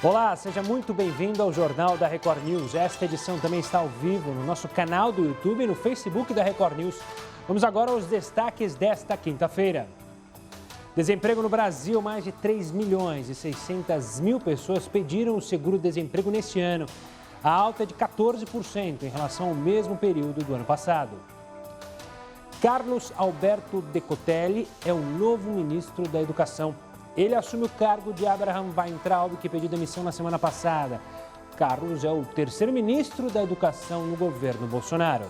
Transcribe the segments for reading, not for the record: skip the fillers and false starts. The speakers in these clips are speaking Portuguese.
Olá, seja muito bem-vindo ao Jornal da Record News. Esta edição também está ao vivo no nosso canal do YouTube e no Facebook da Record News. Vamos agora aos destaques desta quinta-feira. Desemprego no Brasil, mais de 3 milhões e 600 mil pessoas pediram o seguro-desemprego neste ano. A alta é de 14% em relação ao mesmo período do ano passado. Carlos Alberto Decotelli é o novo ministro da Educação. Ele assume o cargo de Abraham Weintraub, que pediu demissão na semana passada. Carlos é o terceiro ministro da Educação no governo Bolsonaro.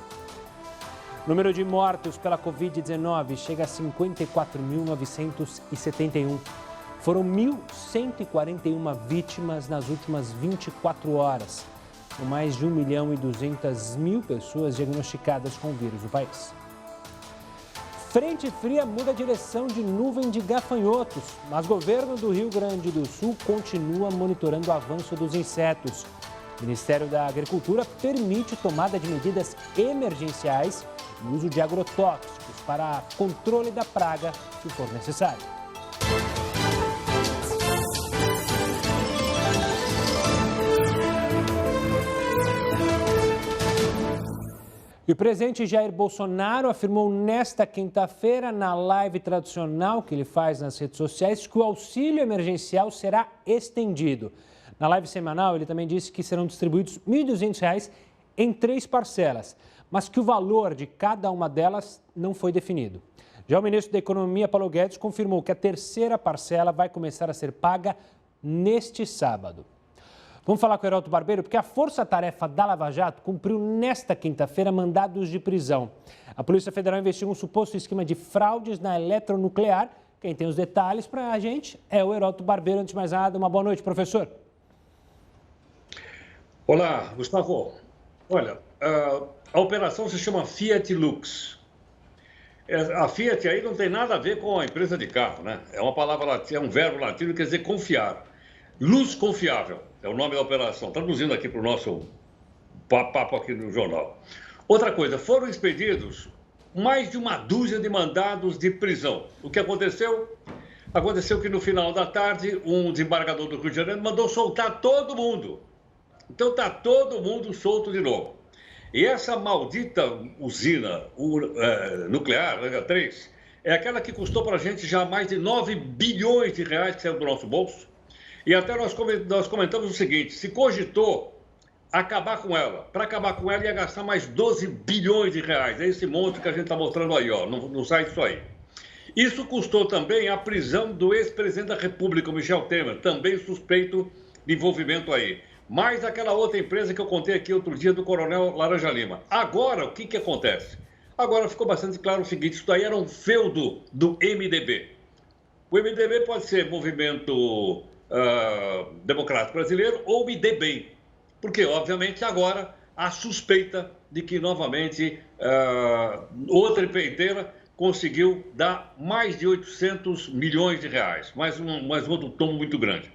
O número de mortos pela Covid-19 chega a 54.971. Foram 1.141 vítimas nas últimas 24 horas. São mais de 1.200.000 pessoas diagnosticadas com o vírus no país. Frente fria muda a direção de nuvem de gafanhotos, mas o governo do Rio Grande do Sul continua monitorando o avanço dos insetos. O Ministério da Agricultura permite tomada de medidas emergenciais e uso de agrotóxicos para controle da praga, se for necessário. E o presidente Jair Bolsonaro afirmou nesta quinta-feira, na live tradicional que ele faz nas redes sociais, que o auxílio emergencial será estendido. Na live semanal, ele também disse que serão distribuídos R$ 1.200 em 3 parcelas, mas que o valor de cada uma delas não foi definido. Já o ministro da Economia, Paulo Guedes, confirmou que a terceira parcela vai começar a ser paga neste sábado. Vamos falar com o Heródoto Barbeiro, porque a Força-Tarefa da Lava Jato cumpriu nesta quinta-feira mandados de prisão. A Polícia Federal investiga um suposto esquema de fraudes na eletronuclear. Quem tem os detalhes para a gente é o Heródoto Barbeiro. Antes de mais nada, uma boa noite, professor. Olá, Gustavo. Olha, a operação se chama Fiat Lux. A Fiat aí não tem nada a ver com a empresa de carro, né? É uma palavra latina, é um verbo latino que quer dizer confiar. Luz confiável é o nome da operação, traduzindo aqui para o nosso papo aqui no jornal. Outra coisa, foram expedidos mais de uma dúzia de mandados de prisão. O que aconteceu? Aconteceu que no final da tarde, um desembargador do Rio de Janeiro mandou soltar todo mundo. Então está todo mundo solto de novo. E essa maldita usina nuclear, H3, é aquela que custou para a gente já mais de 9 bilhões de reais que saiu do nosso bolso. E até nós comentamos o seguinte, se cogitou acabar com ela. Para acabar com ela ia gastar mais 12 bilhões de reais. É esse monte que a gente está mostrando aí, ó, no site isso aí. Isso custou também a prisão do ex-presidente da República, Michel Temer, também suspeito de envolvimento aí. Mais aquela outra empresa que eu contei aqui outro dia do Coronel Laranja Lima. Agora, o que acontece? Agora ficou bastante claro o seguinte, isso daí era um feudo do MDB. O MDB pode ser Movimento Democrático Brasileiro ou MDB, porque obviamente agora há suspeita de que novamente outra empreiteira conseguiu dar mais de 800 milhões de reais, mais um outro tomo muito grande.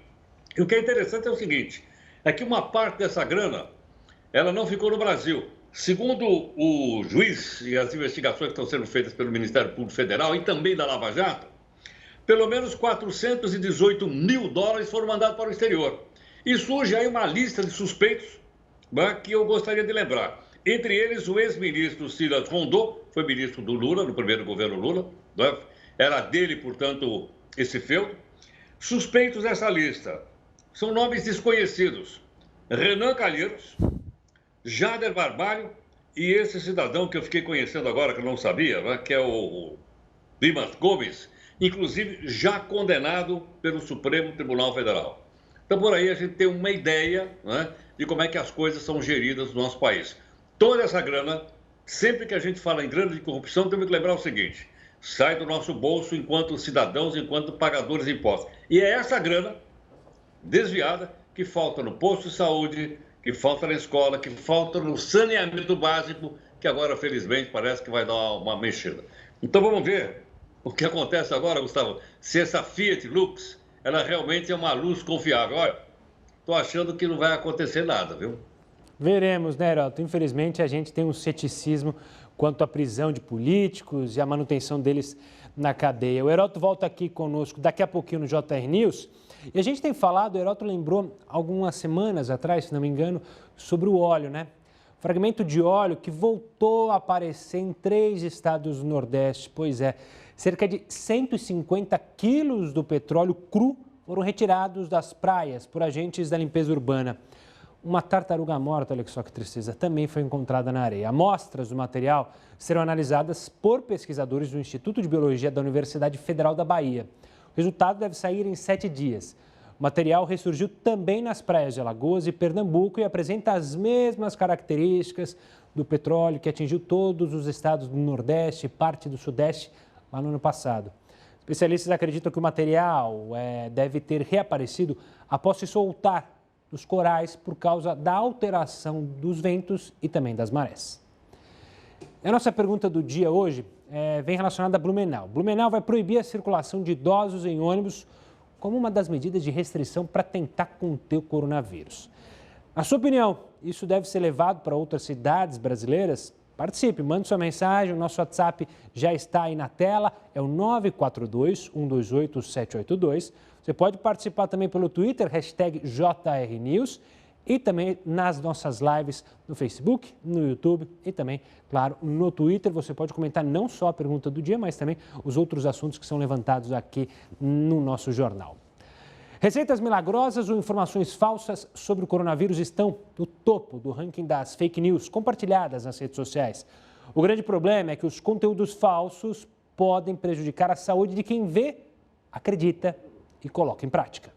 E o que é interessante é o seguinte, é que uma parte dessa grana, ela não ficou no Brasil. Segundo o juiz e as investigações que estão sendo feitas pelo Ministério Público Federal e também da Lava Jato, pelo menos 418 mil dólares foram mandados para o exterior. E surge aí uma lista de suspeitos, né, que eu gostaria de lembrar. Entre eles, o ex-ministro Silas Rondô, foi ministro do Lula, no primeiro governo Lula, né? Era dele, portanto, esse feudo. Suspeitos dessa lista são nomes desconhecidos. Renan Calheiros, Jader Barbalho e esse cidadão que eu fiquei conhecendo agora, que eu não sabia, né, que é o Dimas Gomes, inclusive já condenado pelo Supremo Tribunal Federal. Então, por aí a gente tem uma ideia, né, de como é que as coisas são geridas no nosso país. Toda essa grana, sempre que a gente fala em grana de corrupção, temos que lembrar o seguinte, sai do nosso bolso enquanto cidadãos, enquanto pagadores de impostos. E é essa grana desviada que falta no posto de saúde, que falta na escola, que falta no saneamento básico, que agora, felizmente, parece que vai dar uma mexida. Então, vamos ver o que acontece agora, Gustavo, se essa Fiat Lux, ela realmente é uma luz confiável. Olha, estou achando que não vai acontecer nada, viu? Veremos, né, Heródoto? Infelizmente, a gente tem um ceticismo quanto à prisão de políticos e a manutenção deles na cadeia. O Heródoto volta aqui conosco daqui a pouquinho no JR News. E a gente tem falado, o Heródoto lembrou algumas semanas atrás, se não me engano, sobre o óleo, né? Fragmento de óleo que voltou a aparecer em 3 estados do Nordeste. Pois é, cerca de 150 quilos do petróleo cru foram retirados das praias por agentes da limpeza urbana. Uma tartaruga morta, olha só que tristeza, também foi encontrada na areia. Amostras do material serão analisadas por pesquisadores do Instituto de Biologia da Universidade Federal da Bahia. O resultado deve sair em 7 dias. O material ressurgiu também nas praias de Alagoas e Pernambuco e apresenta as mesmas características do petróleo que atingiu todos os estados do Nordeste e parte do Sudeste lá no ano passado. Especialistas acreditam que o material deve ter reaparecido após se soltar dos corais por causa da alteração dos ventos e também das marés. A nossa pergunta do dia hoje vem relacionada a Blumenau. Blumenau vai proibir a circulação de idosos em ônibus como uma das medidas de restrição para tentar conter o coronavírus. Na sua opinião, isso deve ser levado para outras cidades brasileiras? Participe, mande sua mensagem, o nosso WhatsApp já está aí na tela, é o 942-128-782. Você pode participar também pelo Twitter, #JRNews, e também nas nossas lives no Facebook, no YouTube e também, claro, no Twitter. Você pode comentar não só a pergunta do dia, mas também os outros assuntos que são levantados aqui no nosso jornal. Receitas milagrosas ou informações falsas sobre o coronavírus estão no topo do ranking das fake news compartilhadas nas redes sociais. O grande problema é que os conteúdos falsos podem prejudicar a saúde de quem vê, acredita e coloca em prática.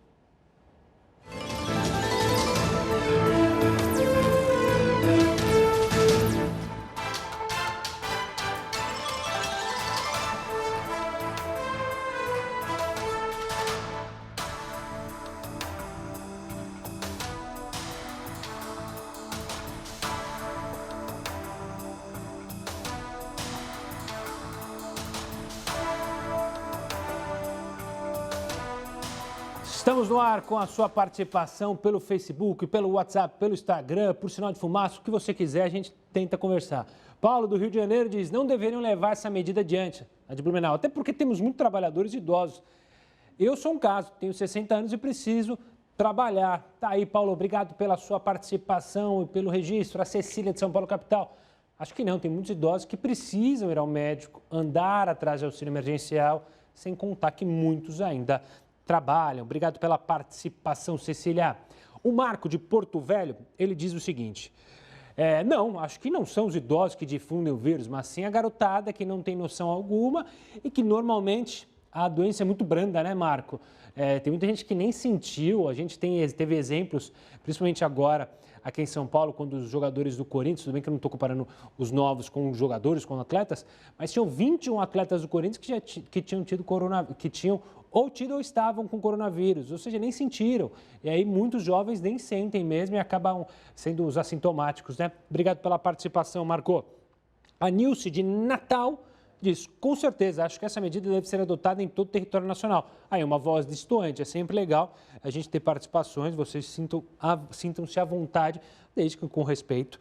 Estamos no ar com a sua participação pelo Facebook, pelo WhatsApp, pelo Instagram, por sinal de fumaça, o que você quiser, a gente tenta conversar. Paulo, do Rio de Janeiro, diz: não deveriam levar essa medida adiante, a de Blumenau, até porque temos muitos trabalhadores idosos. Eu sou um caso, tenho 60 anos e preciso trabalhar. Tá aí, Paulo, obrigado pela sua participação e pelo registro. A Cecília de São Paulo, capital. Acho que não, tem muitos idosos que precisam ir ao médico, andar atrás de auxílio emergencial, sem contar que muitos ainda trabalham. Obrigado pela participação, Cecília. O Marco de Porto Velho, ele diz o seguinte: não, acho que não são os idosos que difundem o vírus, mas sim a garotada que não tem noção alguma e que normalmente a doença é muito branda, né, Marco? Tem muita gente que nem sentiu, a gente teve exemplos, principalmente agora aqui em São Paulo, quando os jogadores do Corinthians, tudo bem que eu não estou comparando os novos com os jogadores, com atletas, mas tinham 21 atletas do Corinthians que tinham tido coronavírus, que tinham ou tido ou estavam com coronavírus, ou seja, nem sentiram. E aí muitos jovens nem sentem mesmo e acabam sendo os assintomáticos, né? Obrigado pela participação, Marco. A Nilce de Natal diz: com certeza, acho que essa medida deve ser adotada em todo o território nacional. Aí uma voz distoante, é sempre legal a gente ter participações, vocês sintam-se à vontade, desde que com respeito,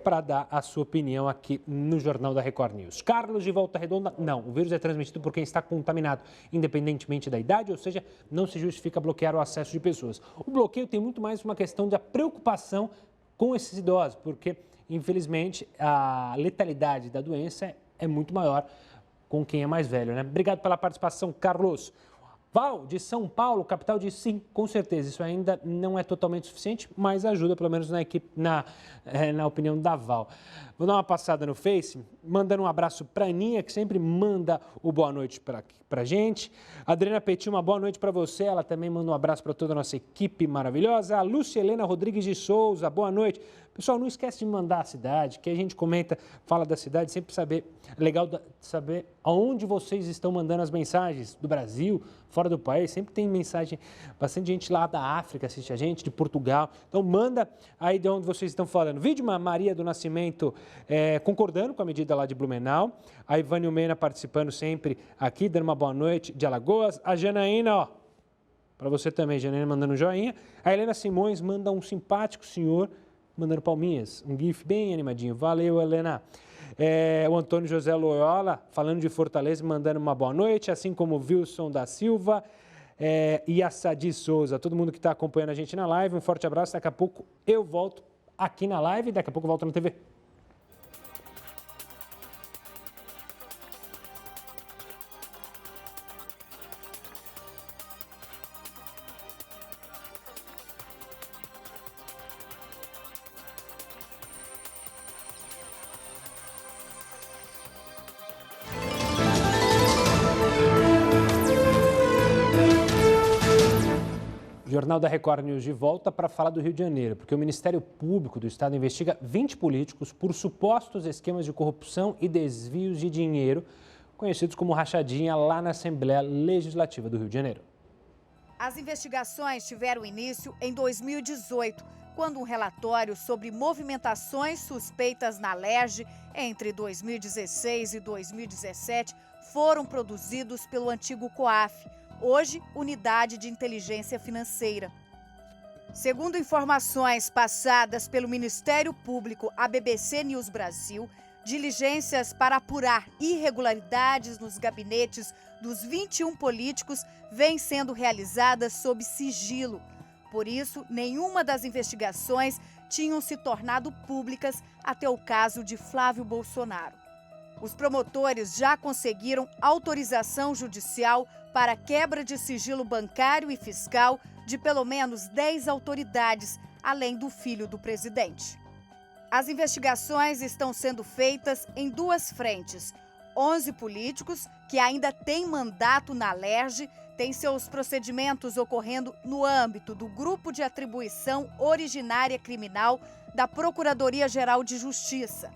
para dar a sua opinião aqui no Jornal da Record News. Carlos de Volta Redonda: não, o vírus é transmitido por quem está contaminado, independentemente da idade, ou seja, não se justifica bloquear o acesso de pessoas. O bloqueio tem muito mais uma questão da preocupação com esses idosos, porque, infelizmente, a letalidade da doença é muito maior com quem é mais velho, né? Obrigado pela participação, Carlos. Val, de São Paulo, capital, diz: sim, com certeza, isso ainda não é totalmente suficiente, mas ajuda, pelo menos na equipe, na opinião da Val. Vou dar uma passada no Face, mandando um abraço para a Aninha, que sempre manda o boa noite para a gente. A Adriana Petit, uma boa noite para você, ela também manda um abraço para toda a nossa equipe maravilhosa. A Lúcia Helena Rodrigues de Souza, boa noite. Pessoal, não esquece de mandar a cidade, que a gente comenta, fala da cidade, sempre legal saber aonde vocês estão mandando as mensagens, do Brasil, fora do país, sempre tem mensagem, bastante gente lá da África assiste a gente, de Portugal, então manda aí de onde vocês estão falando. Vídeo Maria do Nascimento concordando com a medida lá de Blumenau, a Ivânia Mena participando sempre aqui, dando uma boa noite, de Alagoas, a Janaína, ó, para você também, Janaína mandando um joinha, a Helena Simões manda um simpático senhor, mandando palminhas, um gif bem animadinho. Valeu, Helena. O Antônio José Loyola, falando de Fortaleza, mandando uma boa noite, assim como o Wilson da Silva. e a Sadi Souza, todo mundo que está acompanhando a gente na live. Um forte abraço. Daqui a pouco eu volto aqui na live, daqui a pouco eu volto na TV. Jornal da Record News de volta para falar do Rio de Janeiro, porque o Ministério Público do Estado investiga 20 políticos por supostos esquemas de corrupção e desvios de dinheiro, conhecidos como rachadinha, lá na Assembleia Legislativa do Rio de Janeiro. As investigações tiveram início em 2018, quando um relatório sobre movimentações suspeitas na Alerj entre 2016 e 2017 foram produzidos pelo antigo COAF, hoje Unidade de Inteligência Financeira. Segundo informações passadas pelo Ministério Público à BBC News Brasil, diligências para apurar irregularidades nos gabinetes dos 21 políticos vêm sendo realizadas sob sigilo. Por isso, nenhuma das investigações tinham se tornado públicas até o caso de Flávio Bolsonaro. Os promotores já conseguiram autorização judicial para quebra de sigilo bancário e fiscal de pelo menos 10 autoridades, além do filho do presidente. As investigações estão sendo feitas em duas frentes. 11 políticos que ainda têm mandato na Alerj têm seus procedimentos ocorrendo no âmbito do Grupo de Atribuição Originária Criminal da Procuradoria-Geral de Justiça.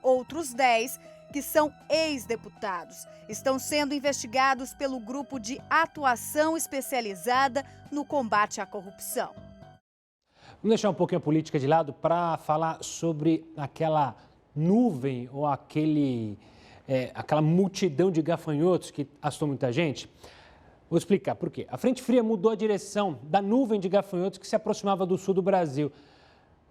Outros 10, que são ex-deputados, estão sendo investigados pelo Grupo de Atuação Especializada no Combate à Corrupção. Vamos deixar um pouquinho a política de lado para falar sobre aquela nuvem ou aquela multidão de gafanhotos que assustou muita gente. Vou explicar por quê. A Frente Fria mudou a direção da nuvem de gafanhotos que se aproximava do sul do Brasil.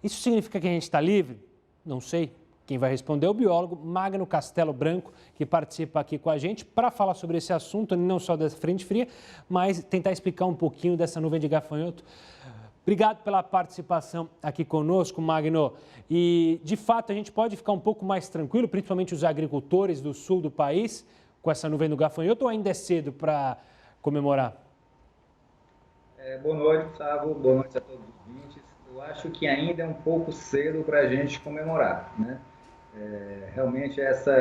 Isso significa que a gente está livre? Não sei. Quem vai responder é o biólogo Magno Castelo Branco, que participa aqui com a gente para falar sobre esse assunto, não só da Frente Fria, mas tentar explicar um pouquinho dessa nuvem de gafanhoto. Obrigado pela participação aqui conosco, Magno. E, de fato, a gente pode ficar um pouco mais tranquilo, principalmente os agricultores do sul do país, com essa nuvem do gafanhoto, ou ainda é cedo para comemorar? Boa noite, Gustavo. Boa noite a todos os ouvintes. Eu acho que ainda é um pouco cedo para a gente comemorar, né? Realmente esses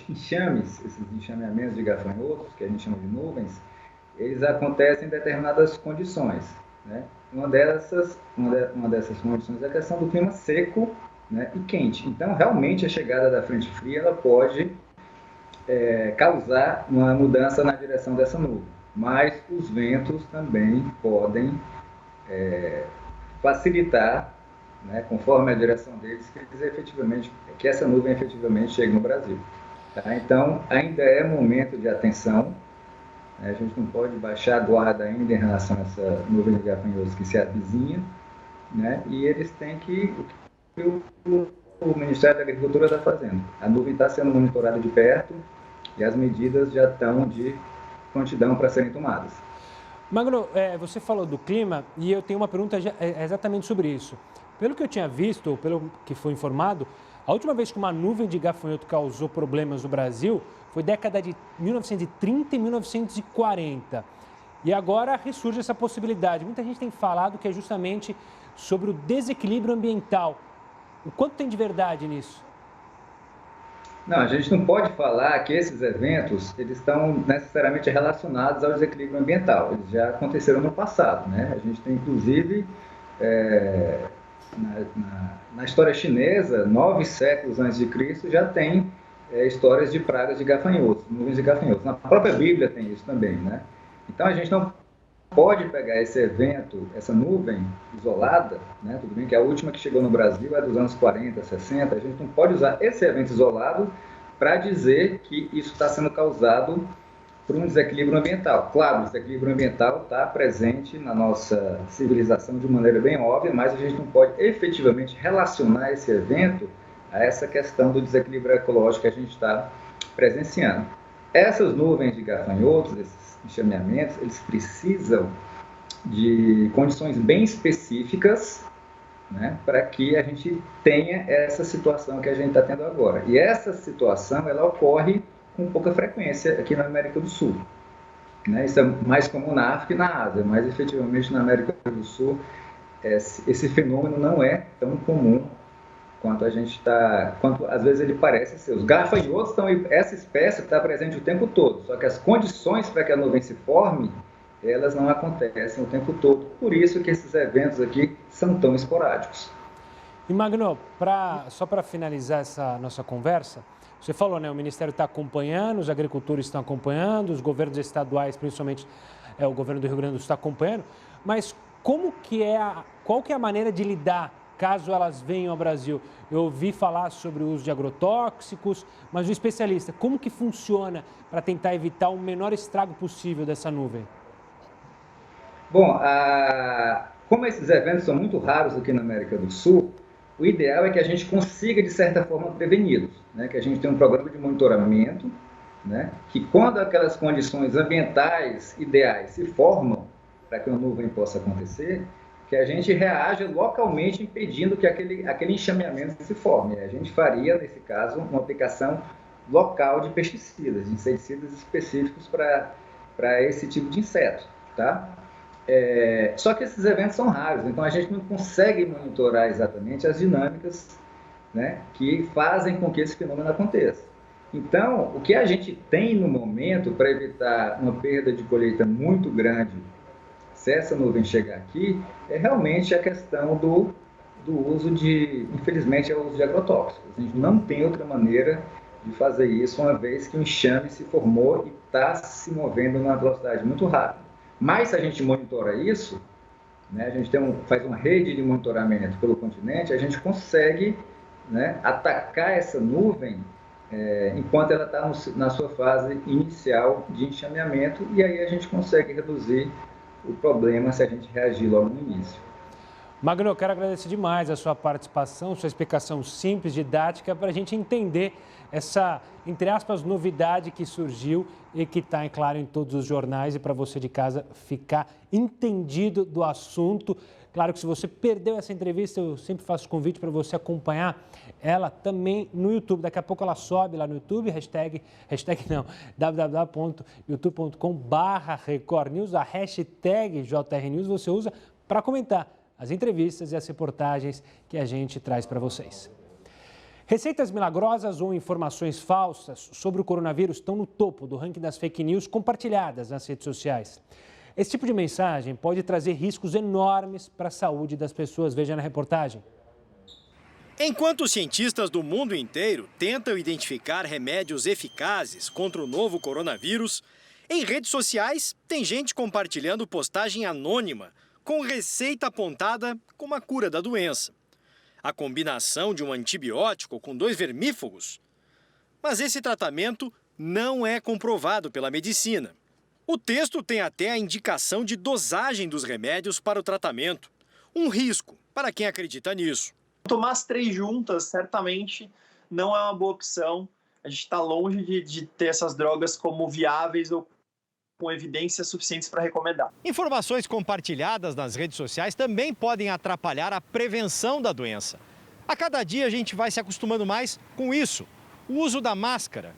enxames, esses enxameamentos de gafanhotos, que a gente chama de nuvens, eles acontecem em determinadas condições, né? Uma dessas condições é a questão do clima seco, né, e quente. Então, realmente, a chegada da frente fria ela pode causar uma mudança na direção dessa nuvem. Mas os ventos também podem facilitar, né, conforme a direção deles, que essa nuvem efetivamente chegue no Brasil. Tá? Então, ainda é momento de atenção. A gente não pode baixar a guarda ainda em relação a essa nuvem de gafanhotos que se avizinha, né? E eles têm que... O Ministério da Agricultura está fazendo. A nuvem está sendo monitorada de perto e as medidas já estão de prontidão para serem tomadas. Magno, você falou do clima e eu tenho uma pergunta exatamente sobre isso. Pelo que eu tinha visto, ou pelo que foi informado, a última vez que uma nuvem de gafanhoto causou problemas no Brasil foi década de 1930 e 1940. E agora ressurge essa possibilidade. Muita gente tem falado que é justamente sobre o desequilíbrio ambiental. O quanto tem de verdade nisso? Não, a gente não pode falar que esses eventos eles estão necessariamente relacionados ao desequilíbrio ambiental. Eles já aconteceram no passado, né? A gente tem, inclusive, na história chinesa, 9 séculos antes de Cristo, já tem histórias de pragas de gafanhotos, nuvens de gafanhotos. Na própria Bíblia tem isso também, né? Então, a gente não pode pegar esse evento, essa nuvem isolada, né? Tudo bem que a última que chegou no Brasil é dos anos 40, 60, a gente não pode usar esse evento isolado para dizer que isso está sendo causado por um desequilíbrio ambiental. Claro, o desequilíbrio ambiental está presente na nossa civilização de maneira bem óbvia, mas a gente não pode efetivamente relacionar esse evento a essa questão do desequilíbrio ecológico que a gente está presenciando. Essas nuvens de gafanhotos, enxameamentos, eles precisam de condições bem específicas, né, para que a gente tenha essa situação que a gente está tendo agora. E essa situação, ela ocorre com pouca frequência aqui na América do Sul. Né? Isso é mais comum na África e na Ásia, mas efetivamente na América do Sul esse fenômeno não é tão comum quanto às vezes ele parece ser. Os gafanhotos essa espécie está presente o tempo todo, só que as condições para que a nuvem se forme, elas não acontecem o tempo todo. Por isso que esses eventos aqui são tão esporádicos. E Magno, só para finalizar essa nossa conversa, você falou, né, o Ministério está acompanhando, os agricultores estão acompanhando, os governos estaduais, principalmente o governo do Rio Grande do Sul está acompanhando, mas qual que é a maneira de lidar caso elas venham ao Brasil? Eu ouvi falar sobre o uso de agrotóxicos, mas o especialista, como que funciona para tentar evitar o menor estrago possível dessa nuvem? Bom, como esses eventos são muito raros aqui na América do Sul, o ideal é que a gente consiga, de certa forma, preveni-los, né? Que a gente tenha um programa de monitoramento, né? Que quando aquelas condições ambientais ideais se formam para que uma nuvem possa acontecer, que a gente reaja localmente impedindo que aquele enxameamento se forme. A gente faria, nesse caso, uma aplicação local de pesticidas, de inseticidas específicos para esse tipo de inseto, tá? Só que esses eventos são raros, então a gente não consegue monitorar exatamente as dinâmicas, né, que fazem com que esse fenômeno aconteça. Então, o que a gente tem no momento para evitar uma perda de colheita muito grande, se essa nuvem chegar aqui, é realmente a questão do uso infelizmente, é o uso de agrotóxicos. A gente não tem outra maneira de fazer isso, uma vez que o enxame se formou e está se movendo numa velocidade muito rápida. Mas se a gente monitora isso, né, a gente faz uma rede de monitoramento pelo continente, a gente consegue, né, atacar essa nuvem enquanto ela está na sua fase inicial de enxameamento, e aí a gente consegue reduzir o problema se a gente reagir logo no início. Magno, eu quero agradecer demais a sua participação, sua explicação simples, didática, para a gente entender essa, entre aspas, novidade que surgiu e que está, claro, em todos os jornais, e para você de casa ficar entendido do assunto. Claro que se você perdeu essa entrevista, eu sempre faço convite para você acompanhar ela também no YouTube. Daqui a pouco ela sobe lá no YouTube, www.youtube.com/recordnews, a hashtag JRNews você usa para comentar as entrevistas e as reportagens que a gente traz para vocês. Receitas milagrosas ou informações falsas sobre o coronavírus estão no topo do ranking das fake news compartilhadas nas redes sociais. Esse tipo de mensagem pode trazer riscos enormes para a saúde das pessoas. Veja na reportagem. Enquanto os cientistas do mundo inteiro tentam identificar remédios eficazes contra o novo coronavírus, em redes sociais tem gente compartilhando postagem anônima com receita apontada como a cura da doença. A combinação de um antibiótico com 2 vermífugos. Mas esse tratamento não é comprovado pela medicina. O texto tem até a indicação de dosagem dos remédios para o tratamento. Um risco para quem acredita nisso. Tomar as 3 juntas certamente não é uma boa opção. A gente está longe de ter essas drogas como viáveis ou com evidências suficientes para recomendar. Informações compartilhadas nas redes sociais também podem atrapalhar a prevenção da doença. A cada dia a gente vai se acostumando mais com isso, o uso da máscara.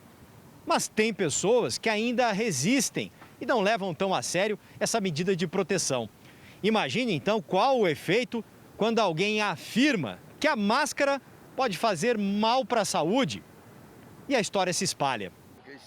Mas tem pessoas que ainda resistem e não levam tão a sério essa medida de proteção. Imagine então qual o efeito quando alguém afirma que a máscara pode fazer mal para a saúde. E a história se espalha.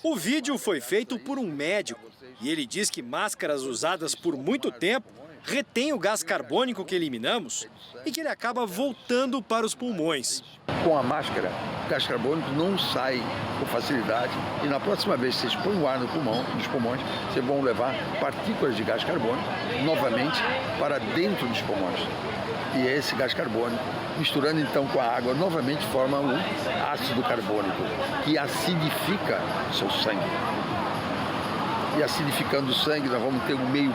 O vídeo foi feito por um médico e ele diz que máscaras usadas por muito tempo retêm o gás carbônico que eliminamos e que ele acaba voltando para os pulmões. Com a máscara, o gás carbônico não sai com facilidade e na próxima vez que vocês põem o ar nos pulmões, vocês vão levar partículas de gás carbônico novamente para dentro dos pulmões. E esse gás carbônico, misturando então com a água, novamente forma um ácido carbônico que acidifica o seu sangue. E acidificando o sangue, nós vamos ter um meio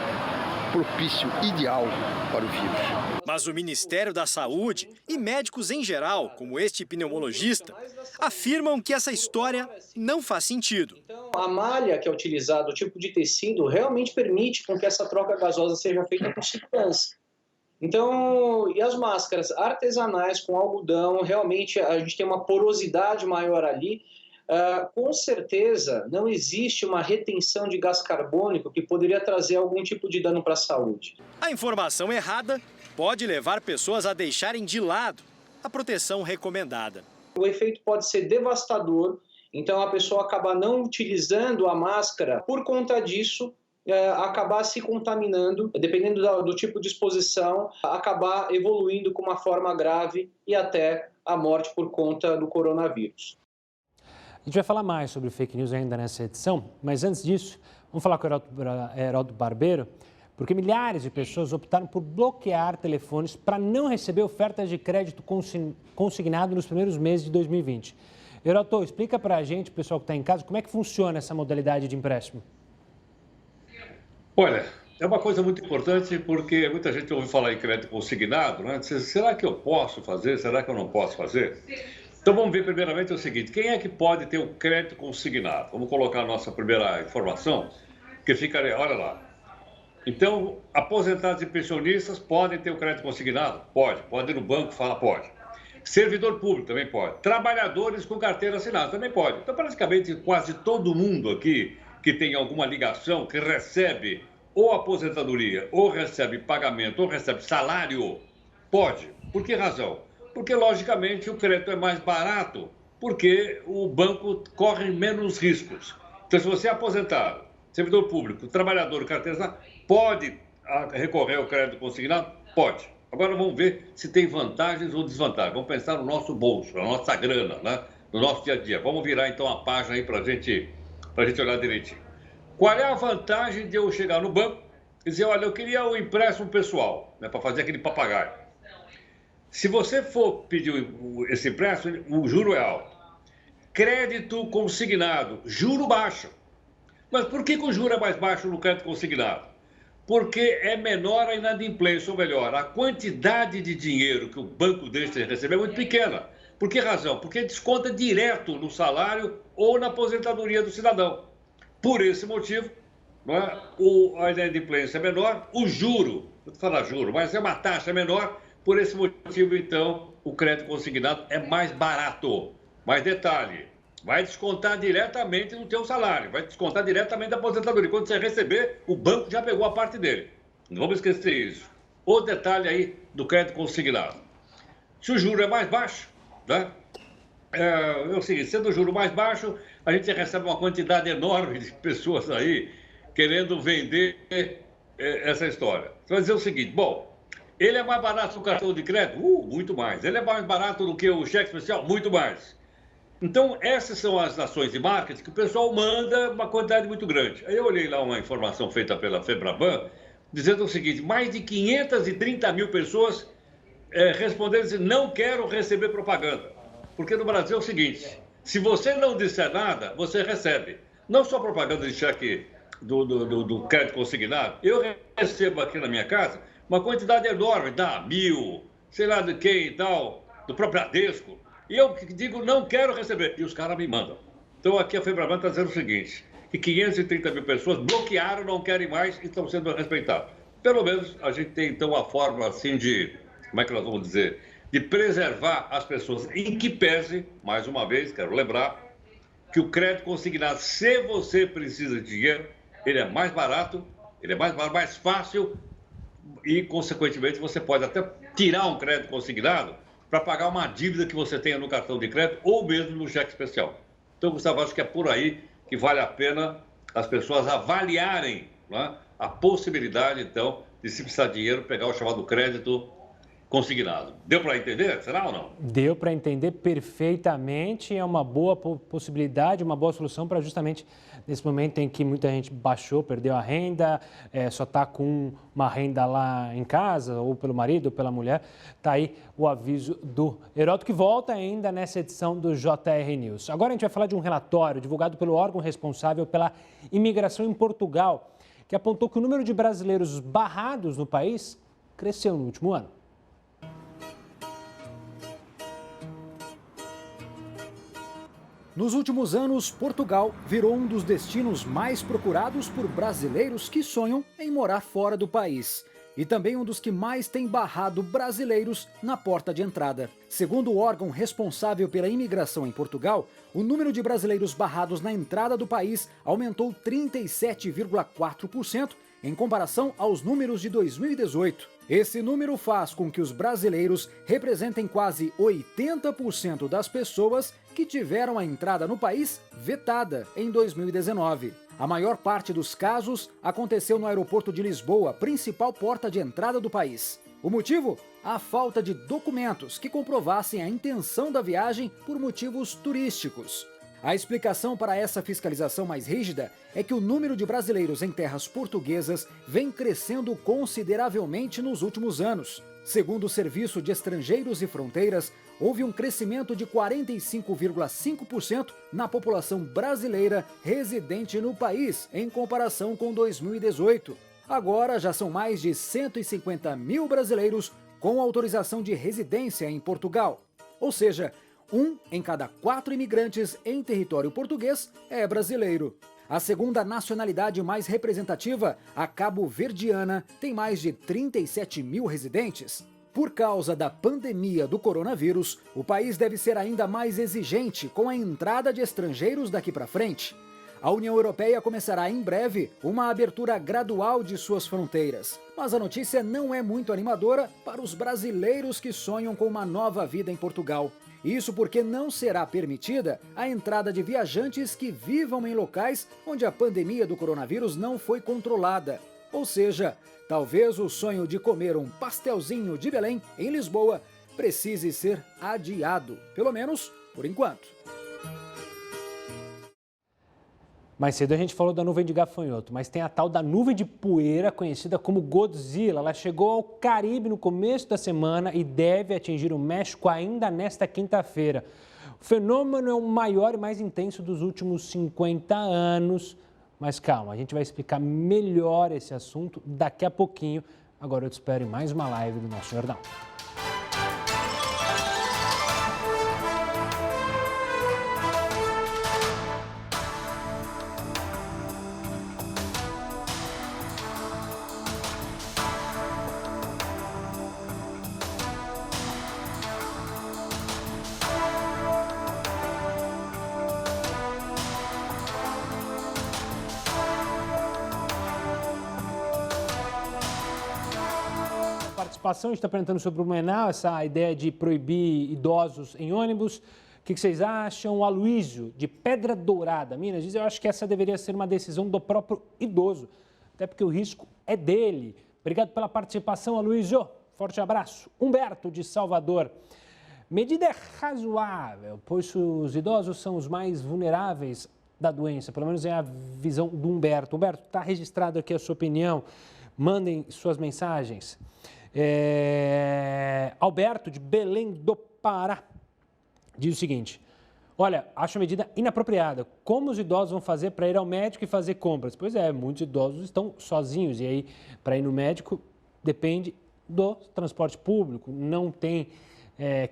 propício, ideal para o vírus. Mas o Ministério da Saúde e médicos em geral, como este pneumologista, afirmam que essa história não faz sentido. A malha que é utilizada, o tipo de tecido, realmente permite com que essa troca gasosa seja feita com segurança. Então, e as máscaras artesanais com algodão, realmente a gente tem uma porosidade maior ali. Com certeza, não existe uma retenção de gás carbônico que poderia trazer algum tipo de dano para a saúde. A informação errada pode levar pessoas a deixarem de lado a proteção recomendada. O efeito pode ser devastador, então a pessoa acaba não utilizando a máscara por conta disso, acabar se contaminando, dependendo do tipo de exposição, acabar evoluindo com uma forma grave e até a morte por conta do coronavírus. A gente vai falar mais sobre fake news ainda nessa edição, mas antes disso, vamos falar com o Heródoto Barbeiro, porque milhares de pessoas optaram por bloquear telefones para não receber ofertas de crédito consignado nos primeiros meses de 2020. Heródoto, explica para a gente, o pessoal que está em casa, como é que funciona essa modalidade de empréstimo. Olha, é uma coisa muito importante porque muita gente ouve falar em crédito consignado, né? Será que eu posso fazer? Será que eu não posso fazer? Então vamos ver primeiramente o seguinte, quem é que pode ter o crédito consignado? Vamos colocar a nossa primeira informação, que ficaria, olha lá. Então, aposentados e pensionistas podem ter o crédito consignado? Pode ir no banco e falar, pode. Servidor público também pode. Trabalhadores com carteira assinada também pode. Então, praticamente quase todo mundo aqui que tem alguma ligação, que recebe ou aposentadoria, ou recebe pagamento, ou recebe salário, pode. Por que razão? Porque, logicamente, o crédito é mais barato, porque o banco corre menos riscos. Então, se você é aposentado, servidor público, trabalhador, carteira assinada, pode recorrer ao crédito consignado? Pode. Agora vamos ver se tem vantagens ou desvantagens. Vamos pensar no nosso bolso, na nossa grana, né? No nosso dia a dia. Vamos virar então a página aí para a gente olhar direitinho. Qual é a vantagem de eu chegar no banco e dizer, olha, eu queria um empréstimo pessoal, né, para fazer aquele papagaio. Se você for pedir esse empréstimo, o juro é alto. Crédito consignado, juro baixo. Mas por que o juro é mais baixo no crédito consignado? Porque é menor a inadimplência, ou melhor, a quantidade de dinheiro que o banco deixa de receber é muito pequena. Por que razão? Porque desconta direto no salário ou na aposentadoria do cidadão. Por esse motivo, não é? A inadimplência é menor, o juro, vou falar juro, mas é uma taxa menor, por esse motivo, então, o crédito consignado é mais barato. Mas detalhe, vai descontar diretamente no teu salário, vai descontar diretamente da aposentadoria. Quando você receber, o banco já pegou a parte dele. Não vamos esquecer isso. Outro detalhe aí do crédito consignado. Se o juro é mais baixo, né? É o seguinte, sendo o juro mais baixo, a gente recebe uma quantidade enorme de pessoas aí querendo vender essa história. Você vai dizer o seguinte, bom, ele é mais barato que o cartão de crédito? Muito mais. Ele é mais barato do que o cheque especial? Muito mais. Então, essas são as ações de marketing que o pessoal manda uma quantidade muito grande. Aí eu olhei lá uma informação feita pela Febraban, dizendo o seguinte, mais de 530 mil pessoas responderam assim, não quero receber propaganda. Porque no Brasil é o seguinte, se você não disser nada, você recebe. Não só propaganda de cheque do crédito consignado, eu recebo aqui na minha casa uma quantidade enorme, dá 1.000, sei lá de quem e tal, do próprio Bradesco. E eu digo, não quero receber. E os caras me mandam. Então aqui a Febraban está dizendo o seguinte, que 530 mil pessoas bloquearam, não querem mais e estão sendo respeitados. Pelo menos a gente tem então a forma assim de, como é que nós vamos dizer, de preservar as pessoas, em que pese, mais uma vez, quero lembrar, que o crédito consignado, se você precisa de dinheiro, ele é mais barato, ele é mais fácil e, consequentemente, você pode até tirar um crédito consignado para pagar uma dívida que você tenha no cartão de crédito ou mesmo no cheque especial. Então, Gustavo, acho que é por aí que vale a pena as pessoas avaliarem, né, a possibilidade, então, de se precisar de dinheiro, pegar o chamado crédito consignado. Deu para entender? Será ou não? Deu para entender perfeitamente. É uma boa possibilidade, uma boa solução para justamente nesse momento em que muita gente baixou, perdeu a renda, só está com uma renda lá em casa, ou pelo marido, ou pela mulher. Está aí o aviso do Heródoto, que volta ainda nessa edição do JR News. Agora a gente vai falar de um relatório divulgado pelo órgão responsável pela imigração em Portugal, que apontou que o número de brasileiros barrados no país cresceu no último ano. Nos últimos anos, Portugal virou um dos destinos mais procurados por brasileiros que sonham em morar fora do país. E também um dos que mais tem barrado brasileiros na porta de entrada. Segundo o órgão responsável pela imigração em Portugal, o número de brasileiros barrados na entrada do país aumentou 37,4% em comparação aos números de 2018. Esse número faz com que os brasileiros representem quase 80% das pessoas que tiveram a entrada no país vetada em 2019. A maior parte dos casos aconteceu no aeroporto de Lisboa, principal porta de entrada do país. O motivo? A falta de documentos que comprovassem a intenção da viagem por motivos turísticos. A explicação para essa fiscalização mais rígida é que o número de brasileiros em terras portuguesas vem crescendo consideravelmente nos últimos anos. Segundo o Serviço de Estrangeiros e Fronteiras, houve um crescimento de 45,5% na população brasileira residente no país, em comparação com 2018. Agora já são mais de 150 mil brasileiros com autorização de residência em Portugal. Ou seja, 1 em cada 4 imigrantes em território português é brasileiro. A segunda nacionalidade mais representativa, a cabo-verdiana, tem mais de 37 mil residentes. Por causa da pandemia do coronavírus, o país deve ser ainda mais exigente com a entrada de estrangeiros daqui para frente. A União Europeia começará em breve uma abertura gradual de suas fronteiras. Mas a notícia não é muito animadora para os brasileiros que sonham com uma nova vida em Portugal. Isso porque não será permitida a entrada de viajantes que vivam em locais onde a pandemia do coronavírus não foi controlada. Ou seja, talvez o sonho de comer um pastelzinho de Belém em Lisboa precise ser adiado, pelo menos por enquanto. Mais cedo a gente falou da nuvem de gafanhoto, mas tem a tal da nuvem de poeira, conhecida como Godzilla. Ela chegou ao Caribe no começo da semana e deve atingir o México ainda nesta quinta-feira. O fenômeno é o maior e mais intenso dos últimos 50 anos. Mas calma, a gente vai explicar melhor esse assunto daqui a pouquinho. Agora eu te espero em mais uma live do nosso jornal. A gente está perguntando sobre o Blumenau, essa ideia de proibir idosos em ônibus. O que vocês acham? O Aloísio, de Pedra Dourada, Minas, diz: eu acho que essa deveria ser uma decisão do próprio idoso, até porque o risco é dele. Obrigado pela participação, Aloísio. Forte abraço. Humberto, de Salvador. Medida é razoável, pois os idosos são os mais vulneráveis da doença, pelo menos é a visão do Humberto. Humberto, está registrado aqui a sua opinião. Mandem suas mensagens. Alberto, de Belém do Pará, diz o seguinte: olha, acho a medida inapropriada. Como os idosos vão fazer para ir ao médico e fazer compras? Pois é, muitos idosos estão sozinhos e aí para ir no médico depende do transporte público, não tem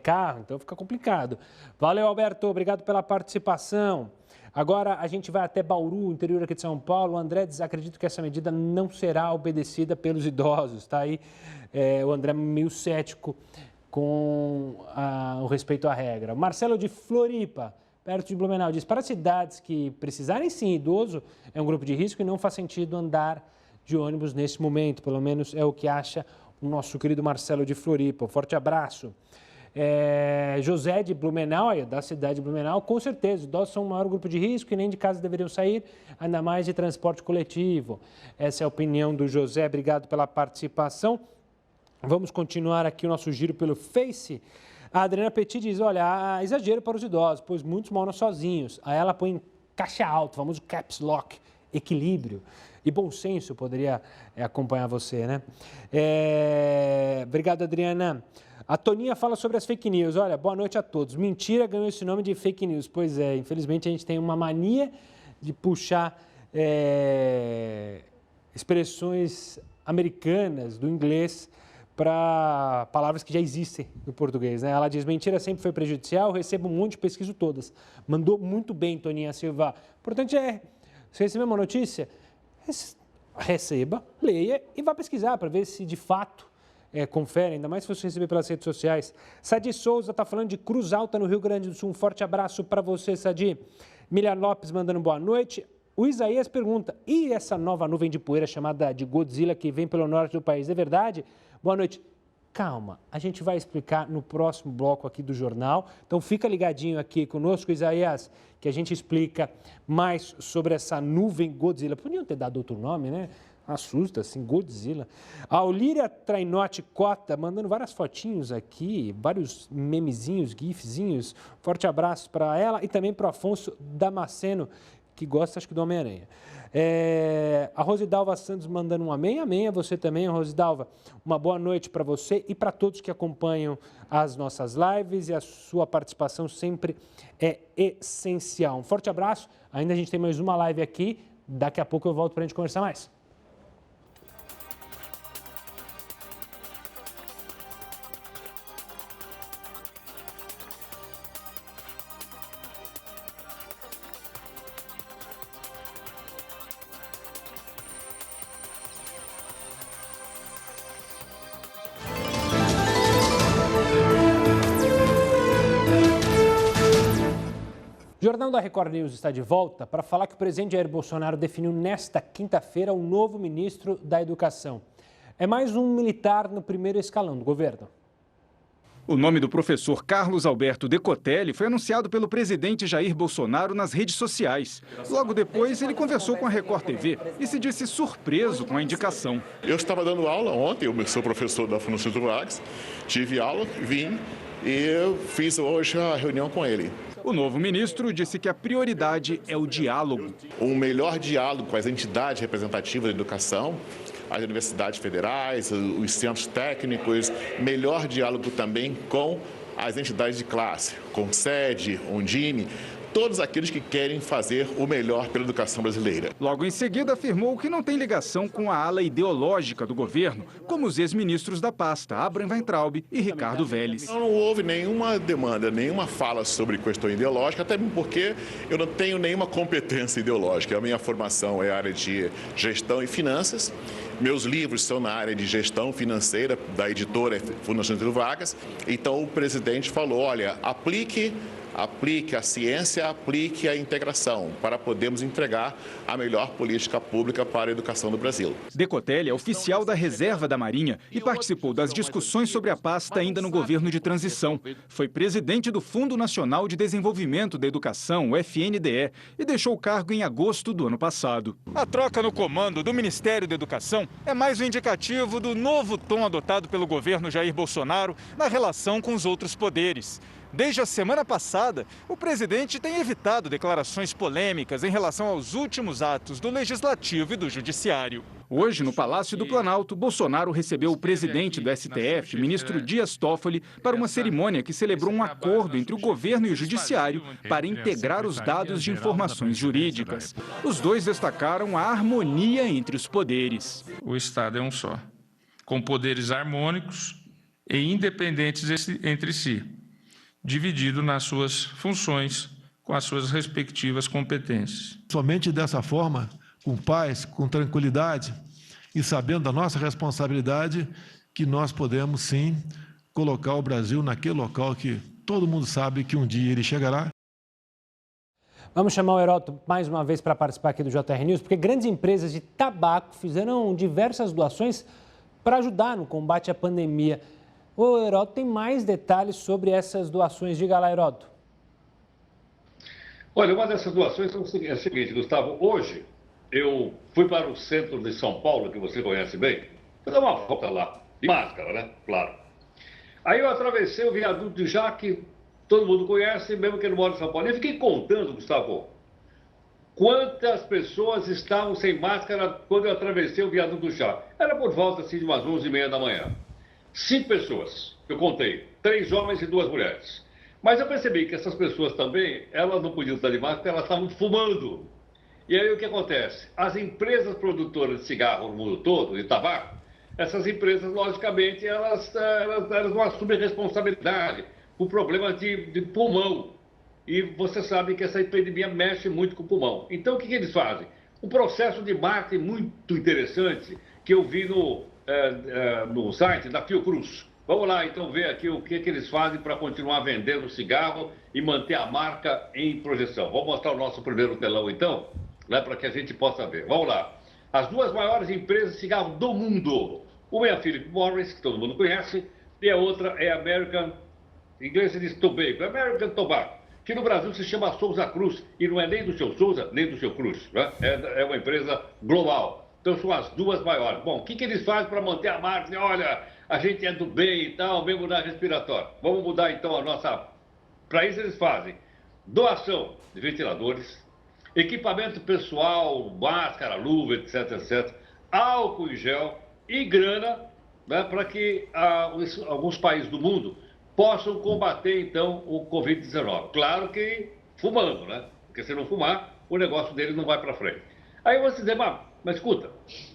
carro, então fica complicado. Valeu, Alberto, obrigado pela participação. Agora a gente vai até Bauru, interior aqui de São Paulo. O André diz: acredito que essa medida não será obedecida pelos idosos. Está aí o André meio cético com o respeito à regra. Marcelo, de Floripa, perto de Blumenau, diz: para cidades que precisarem sim, idoso é um grupo de risco e não faz sentido andar de ônibus nesse momento. Pelo menos é o que acha o nosso querido Marcelo de Floripa. Um forte abraço. José de Blumenau, da cidade de Blumenau, com certeza, os idosos são o maior grupo de risco e nem de casa deveriam sair, ainda mais de transporte coletivo. Essa é a opinião do José, obrigado pela participação. Vamos continuar aqui o nosso giro pelo Face. A Adriana Petit diz: olha, há exagero para os idosos, pois muitos moram sozinhos. Aí ela põe em caixa alta, famoso caps lock, equilíbrio. E bom senso poderia acompanhar você, né? Obrigado, Adriana. A Toninha fala sobre as fake news. Olha, boa noite a todos. Mentira ganhou esse nome de fake news. Pois é, infelizmente a gente tem uma mania de puxar expressões americanas do inglês para palavras que já existem no português, né? Ela diz, mentira sempre foi prejudicial, recebo um monte, pesquiso todas. Mandou muito bem, Toninha Silva. O importante é, se receber uma notícia, receba, leia e vá pesquisar para ver se de fato confere, ainda mais se você receber pelas redes sociais. Sadi Souza está falando de Cruz Alta, no Rio Grande do Sul. Um forte abraço para você, Sadi. Miriam Lopes mandando boa noite. O Isaías pergunta, e essa nova nuvem de poeira chamada de Godzilla que vem pelo norte do país, é verdade? Boa noite. Calma, a gente vai explicar no próximo bloco aqui do jornal. Então fica ligadinho aqui conosco, Isaías, que a gente explica mais sobre essa nuvem Godzilla. Podiam ter dado outro nome, né? Assusta, assim, Godzilla. A Olíria Trainote Cota, mandando várias fotinhos aqui, vários memezinhos, gifzinhos. Forte abraço para ela e também para o Afonso Damasceno, que gosta, acho que, do Homem-Aranha. A Rosidalva Santos mandando um amém. Amém a você também, Rosidalva. Uma boa noite para você e para todos que acompanham as nossas lives, e a sua participação sempre é essencial. Um forte abraço. Ainda a gente tem mais uma live aqui. Daqui a pouco eu volto para a gente conversar mais. O Jornal da Record News está de volta para falar que o presidente Jair Bolsonaro definiu nesta quinta-feira o novo ministro da Educação. É mais um militar no primeiro escalão do governo. O nome do professor Carlos Alberto Decotelli foi anunciado pelo presidente Jair Bolsonaro nas redes sociais. Logo depois, ele conversou com a Record TV e se disse surpreso com a indicação. Eu estava dando aula ontem, eu sou professor da Fundação Getúlio Vargas, tive aula, vim e fiz hoje a reunião com ele. O novo ministro disse que a prioridade é o diálogo. Um melhor diálogo com as entidades representativas da educação, as universidades federais, os centros técnicos, melhor diálogo também com as entidades de classe, com SEDE, Undime, todos aqueles que querem fazer o melhor pela educação brasileira. Logo em seguida, afirmou que não tem ligação com a ala ideológica do governo, como os ex-ministros da pasta, Abraham Weintraub e Ricardo Vélez. Não houve nenhuma demanda, nenhuma fala sobre questão ideológica, até porque eu não tenho nenhuma competência ideológica. A minha formação é a área de gestão e finanças. Meus livros são na área de gestão financeira da editora Fundação Getúlio Vargas. Então o presidente falou, olha, aplique a ciência, aplique a integração para podermos entregar a melhor política pública para a educação do Brasil. Decotelli é oficial da Reserva da Marinha e participou das discussões sobre a pasta ainda no governo de transição. Foi presidente do Fundo Nacional de Desenvolvimento da Educação, o FNDE, e deixou o cargo em agosto do ano passado. A troca no comando do Ministério da Educação é mais um indicativo do novo tom adotado pelo governo Jair Bolsonaro na relação com os outros poderes. Desde a semana passada, o presidente tem evitado declarações polêmicas em relação aos últimos atos do Legislativo e do Judiciário. Hoje, no Palácio do Planalto, Bolsonaro recebeu o presidente do STF, ministro Dias Toffoli, para uma cerimônia que celebrou um acordo entre o governo e o Judiciário para integrar os dados de informações jurídicas. Os dois destacaram a harmonia entre os poderes. O Estado é um só, com poderes harmônicos e independentes entre si, dividido nas suas funções, com as suas respectivas competências. Somente dessa forma, com paz, com tranquilidade e sabendo da nossa responsabilidade, que nós podemos, sim, colocar o Brasil naquele local que todo mundo sabe que um dia ele chegará. Vamos chamar o Heródoto mais uma vez para participar aqui do JR News, porque grandes empresas de tabaco fizeram diversas doações para ajudar no combate à pandemia. O Heródoto tem mais detalhes sobre essas doações. Diga lá, Heródoto. Olha, uma dessas doações é a seguinte, Gustavo. Hoje eu fui para o centro de São Paulo, que você conhece bem, para dar uma volta lá, de máscara, né? Claro. Aí eu atravessei o viaduto de Já, que todo mundo conhece, mesmo que não mora em São Paulo. E eu fiquei contando, Gustavo, quantas pessoas estavam sem máscara quando eu atravessei o viaduto do Já. Era por volta assim, de umas 11h30 da manhã. 5 pessoas, eu contei, 3 homens e 2 mulheres. Mas eu percebi que essas pessoas também, elas não podiam estar de máscara, elas estavam fumando. E aí o que acontece? As empresas produtoras de cigarro no mundo todo, de tabaco, essas empresas, logicamente, elas não assumem responsabilidade por problemas de pulmão. E você sabe que essa epidemia mexe muito com o pulmão. Então, o que eles fazem? Um processo de marketing muito interessante que eu vi no site da Fiocruz. Vamos lá, então, ver aqui o que eles fazem para continuar vendendo cigarro e manter a marca em projeção. Vou mostrar o nosso primeiro telão, então, né, para que a gente possa ver. Vamos lá. As duas maiores empresas de cigarro do mundo. Uma é a Philip Morris, que todo mundo conhece, e a outra é a American, em inglês se diz Tobacco, American Tobacco, que no Brasil se chama Souza Cruz, e não é nem do seu Souza, nem do seu Cruz, né? É uma empresa global. Então são as duas maiores. Bom, o que eles fazem para manter a marca? Olha, a gente é do bem e tal, mesmo na respiratória. Vamos mudar então a nossa... Para isso eles fazem doação de ventiladores, equipamento pessoal, máscara, luva, etc, etc, álcool em gel e grana, né, para que alguns países do mundo possam combater, então, o Covid-19. Claro que fumando, né? Porque se não fumar, o negócio deles não vai para frente. Aí você diz, mas escuta,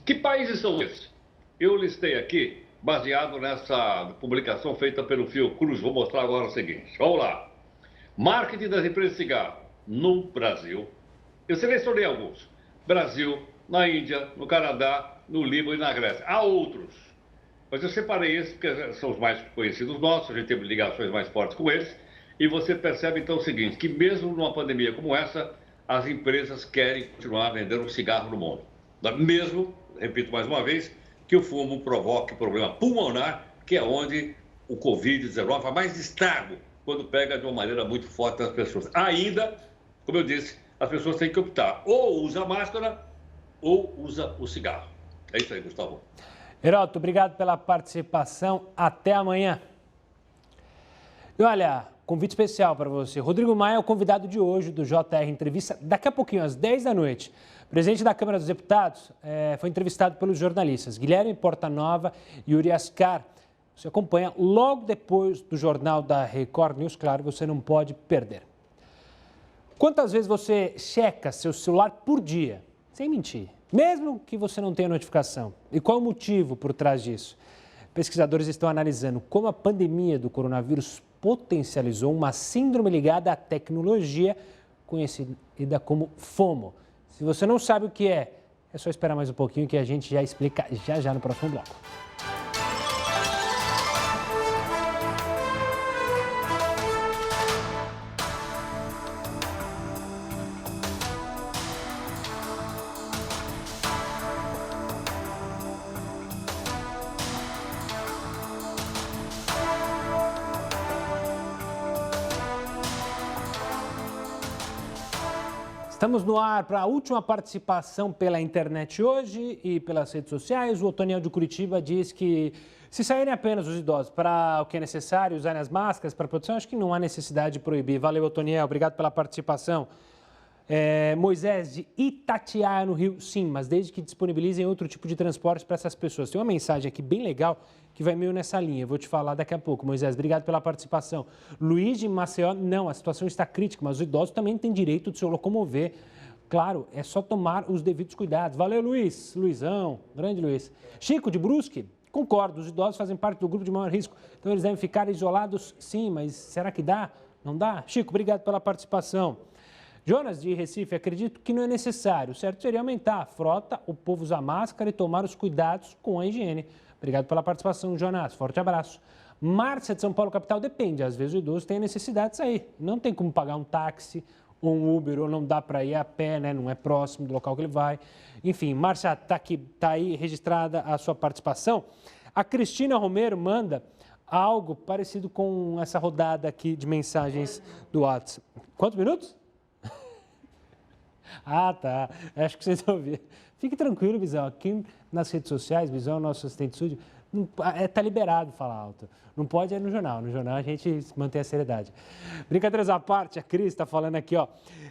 que países são esses? Eu listei aqui, baseado nessa publicação feita pelo Fiocruz. Vou mostrar agora o seguinte. Vamos lá. Marketing das empresas de cigarro no Brasil. Eu selecionei alguns. Brasil, na Índia, no Canadá, no Líbano e na Grécia. Há outros. Mas eu separei esses porque são os mais conhecidos nossos, a gente teve ligações mais fortes com eles. E você percebe então o seguinte, que mesmo numa pandemia como essa, as empresas querem continuar vendendo cigarro no mundo. Mesmo, repito mais uma vez, que o fumo provoque problema pulmonar, que é onde o Covid-19 faz mais estrago quando pega de uma maneira muito forte nas pessoas. Ainda, como eu disse, as pessoas têm que optar, ou usa máscara, ou usa o cigarro. É isso aí, Gustavo. Heródoto, obrigado pela participação. Até amanhã. E olha, convite especial para você. Rodrigo Maia é o convidado de hoje do JR Entrevista. Daqui a pouquinho, às 10 da noite, o presidente da Câmara dos Deputados foi entrevistado pelos jornalistas Guilherme Portanova e Yuri Ascar. Você acompanha logo depois do Jornal da Record News. Claro, você não pode perder. Quantas vezes você checa seu celular por dia? Sem mentir. Mesmo que você não tenha notificação. E qual o motivo por trás disso? Pesquisadores estão analisando como a pandemia do coronavírus potencializou uma síndrome ligada à tecnologia, conhecida como FOMO. Se você não sabe o que é só esperar mais um pouquinho que a gente já explica já no próximo bloco. Estamos no ar para a última participação pela internet hoje e pelas redes sociais. O Otoniel de Curitiba diz que se saírem apenas os idosos para o que é necessário, usarem as máscaras para proteção, acho que não há necessidade de proibir. Valeu, Otoniel, obrigado pela participação. Moisés de Itatiaia, no Rio, sim, mas desde que disponibilizem outro tipo de transporte para essas pessoas. Tem uma mensagem aqui bem legal que vai meio nessa linha, eu vou te falar daqui a pouco. Moisés, obrigado pela participação. Luiz de Maceió, não, a situação está crítica, mas os idosos também têm direito de se locomover. Claro, é só tomar os devidos cuidados. Valeu, Luiz, Luizão, grande Luiz. Chico de Brusque, concordo, os idosos fazem parte do grupo de maior risco, então eles devem ficar isolados, sim, mas será que dá? Não dá? Chico, obrigado pela participação. Jonas, de Recife, acredito que não é necessário. O certo seria aumentar a frota, o povo usar máscara e tomar os cuidados com a higiene. Obrigado pela participação, Jonas. Forte abraço. Márcia, de São Paulo, capital, depende. Às vezes o idoso tem a necessidade de sair. Não tem como pagar um táxi ou um Uber, ou não dá para ir a pé, né? Não é próximo do local que ele vai. Enfim, Márcia, está aí registrada a sua participação. A Cristina Romero manda algo parecido com essa rodada aqui de mensagens do WhatsApp. Quantos minutos? Ah, tá. Acho que vocês ouviram. Fique tranquilo, Visão. Aqui nas redes sociais, Visão, nosso assistente de estúdio, está liberado falar alto. Não pode ir no jornal. No jornal a gente mantém a seriedade. Brincadeiras à parte, a Cris está falando aqui, ó.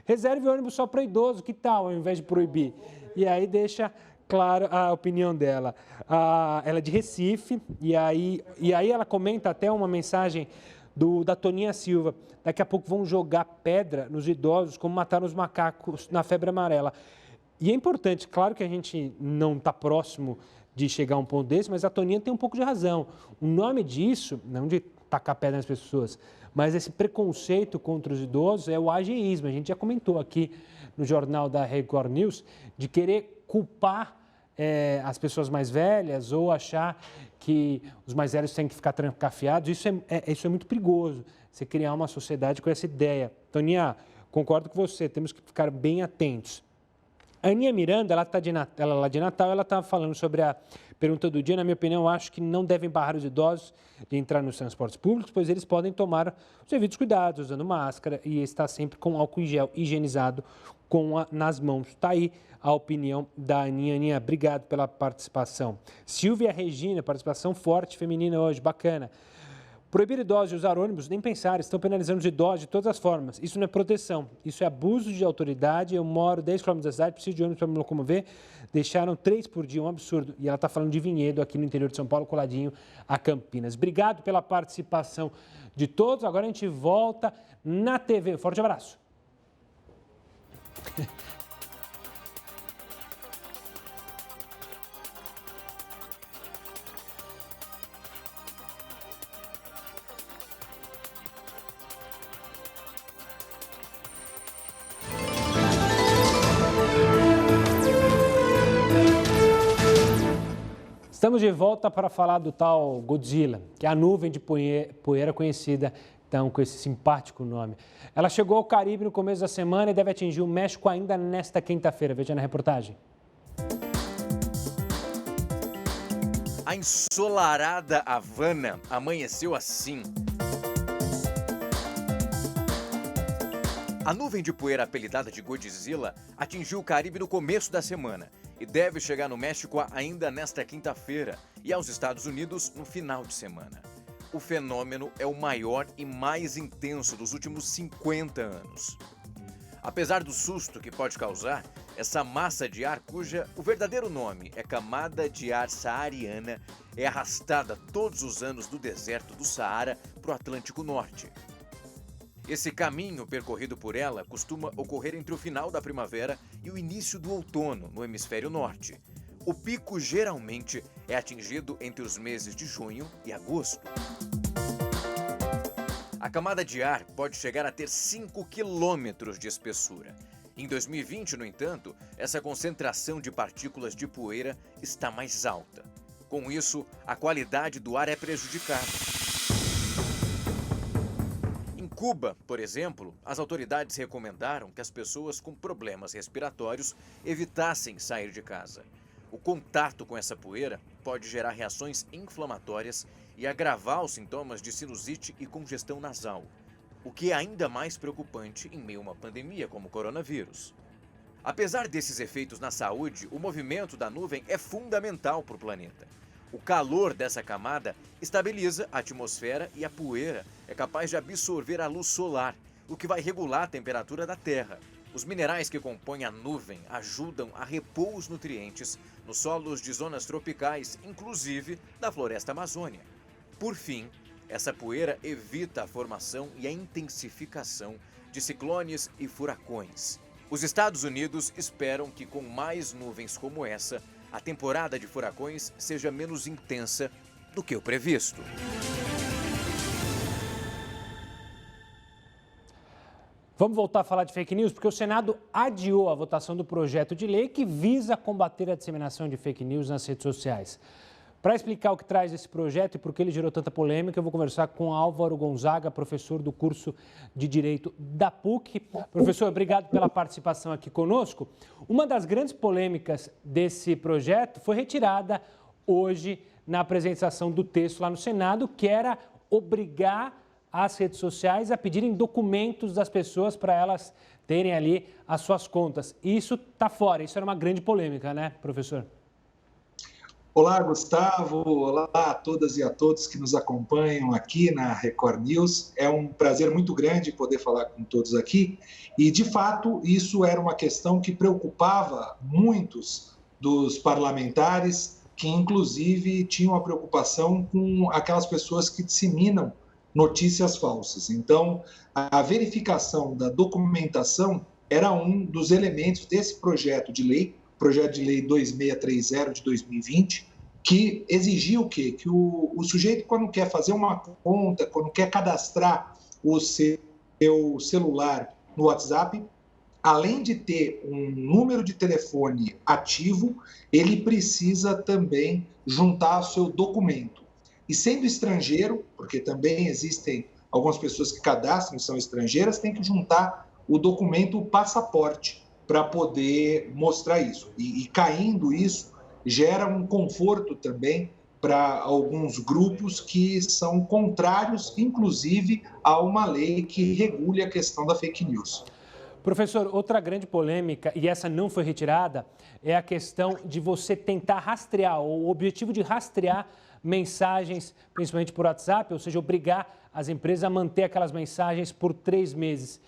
Reserve ônibus só para idoso, que tal, ao invés de proibir? E aí deixa claro a opinião dela. Ela é de Recife, e aí ela comenta até uma mensagem da Toninha Silva. Daqui a pouco vão jogar pedra nos idosos, como mataram os macacos na febre amarela. E é importante, claro que a gente não está próximo de chegar a um ponto desse, mas a Toninha tem um pouco de razão. O nome disso, não de tacar pedra nas pessoas, mas esse preconceito contra os idosos é o ageísmo. A gente já comentou aqui no jornal da Record News de querer culpar as pessoas mais velhas ou achar que os mais velhos têm que ficar trancafiados. Isso é muito perigoso, você criar uma sociedade com essa ideia. Toninha, concordo com você, temos que ficar bem atentos. A Aninha Miranda, ela lá de Natal, ela estava falando sobre a pergunta do dia. Na minha opinião, eu acho que não devem barrar os idosos de entrar nos transportes públicos, pois eles podem tomar os devidos cuidados, usando máscara e estar sempre com álcool em gel higienizado nas mãos. Está aí a opinião da Aninha. Aninha, obrigado pela participação. Silvia Regina, participação forte feminina hoje, bacana. Proibir idosos de usar ônibus, nem pensar, estão penalizando os idosos de todas as formas. Isso não é proteção, isso é abuso de autoridade. Eu moro 10 km da cidade, preciso de ônibus para me locomover. Deixaram 3 por dia, um absurdo. E ela está falando de Vinhedo, aqui no interior de São Paulo, coladinho a Campinas. Obrigado pela participação de todos. Agora a gente volta na TV. Forte abraço. Estamos de volta para falar do tal Godzilla, que é a nuvem de poeira conhecida então com esse simpático nome. Ela chegou ao Caribe no começo da semana e deve atingir o México ainda nesta quinta-feira. Veja na reportagem. A ensolarada Havana amanheceu assim. A nuvem de poeira apelidada de Godzilla atingiu o Caribe no começo da semana e deve chegar no México ainda nesta quinta-feira e aos Estados Unidos no final de semana. O fenômeno é o maior e mais intenso dos últimos 50 anos. Apesar do susto que pode causar, essa massa de ar, cuja o verdadeiro nome é camada de ar saariana, é arrastada todos os anos do deserto do Saara para o Atlântico Norte. Esse caminho percorrido por ela costuma ocorrer entre o final da primavera e o início do outono no hemisfério norte. O pico geralmente é atingido entre os meses de junho e agosto. A camada de ar pode chegar a ter 5 quilômetros de espessura. Em 2020, no entanto, essa concentração de partículas de poeira está mais alta. Com isso, a qualidade do ar é prejudicada. Em Cuba, por exemplo, as autoridades recomendaram que as pessoas com problemas respiratórios evitassem sair de casa. O contato com essa poeira pode gerar reações inflamatórias e agravar os sintomas de sinusite e congestão nasal, o que é ainda mais preocupante em meio a uma pandemia como o coronavírus. Apesar desses efeitos na saúde, o movimento da nuvem é fundamental para o planeta. O calor dessa camada estabiliza a atmosfera e a poeira é capaz de absorver a luz solar, o que vai regular a temperatura da Terra. Os minerais que compõem a nuvem ajudam a repor os nutrientes nos solos de zonas tropicais, inclusive da floresta amazônica. Por fim, essa poeira evita a formação e a intensificação de ciclones e furacões. Os Estados Unidos esperam que com mais nuvens como essa, a temporada de furacões seja menos intensa do que o previsto. Vamos voltar a falar de fake news, porque o Senado adiou a votação do projeto de lei que visa combater a disseminação de fake news nas redes sociais. Para explicar o que traz esse projeto e por que ele gerou tanta polêmica, eu vou conversar com Álvaro Gonzaga, professor do curso de Direito da PUC. Professor, obrigado pela participação aqui conosco. Uma das grandes polêmicas desse projeto foi retirada hoje na apresentação do texto lá no Senado, que era obrigar as redes sociais a pedirem documentos das pessoas para elas terem ali as suas contas. E isso está fora, isso era uma grande polêmica, né, professor? Olá, Gustavo. Olá a todas e a todos que nos acompanham aqui na Record News. É um prazer muito grande poder falar com todos aqui. E, de fato, isso era uma questão que preocupava muitos dos parlamentares, que, inclusive, tinham a preocupação com aquelas pessoas que disseminam notícias falsas. Então, a verificação da documentação era um dos elementos desse projeto de lei 2630 de 2020, que exigia o quê? Que o sujeito, quando quer fazer uma conta, quando quer cadastrar o seu celular no WhatsApp, além de ter um número de telefone ativo, ele precisa também juntar o seu documento. E sendo estrangeiro, porque também existem algumas pessoas que cadastram e são estrangeiras, tem que juntar o documento, o passaporte, para poder mostrar isso. E caindo isso, gera um conforto também para alguns grupos que são contrários, inclusive, a uma lei que regule a questão da fake news. Professor, outra grande polêmica, e essa não foi retirada, é a questão de você tentar rastrear, o objetivo de rastrear mensagens, principalmente por WhatsApp, ou seja, obrigar as empresas a manter aquelas mensagens por 3 meses.